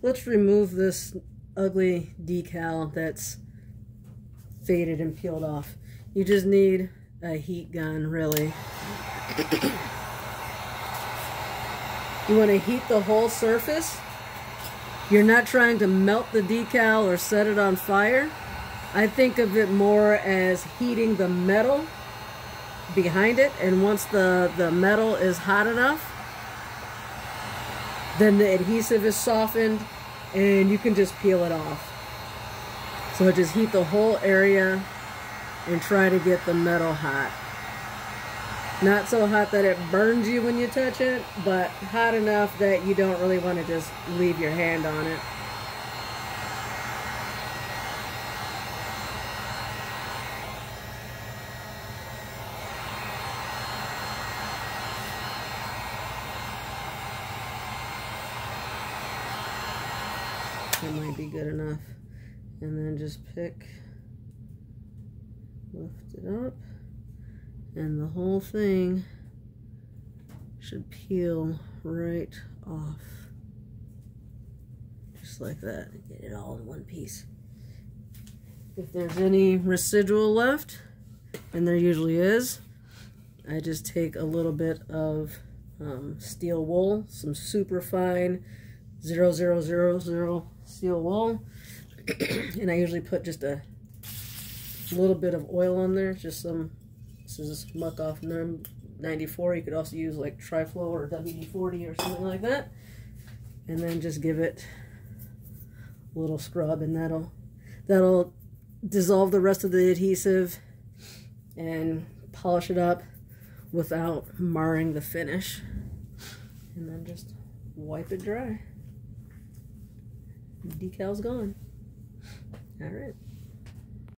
Let's remove this ugly decal that's faded and peeled off. You just need a heat gun, really. You want to heat the whole surface. You're not trying to melt the decal or set it on fire. I think of it more as heating the metal behind it, and once the metal is hot enough, then the adhesive is softened and you can just peel it off. So just heat the whole area and try to get the metal hot. Not so hot that it burns you when you touch it, but hot enough that you don't really want to just leave your hand on it. That might be good enough. And then just lift it up, and the whole thing should peel right off. Just like that. Get it all in one piece. If there's any residual left, and there usually is, I just take a little bit of steel wool, some super fine 0.000 steel wool, and I usually put just a little bit of oil on there, just some, this is muck off 94. You could also use like Triflo or WD-40 or something like that, and then just give it a little scrub, and that'll dissolve the rest of the adhesive and polish it up without marring the finish. And then just wipe it dry. The decal's gone. All right.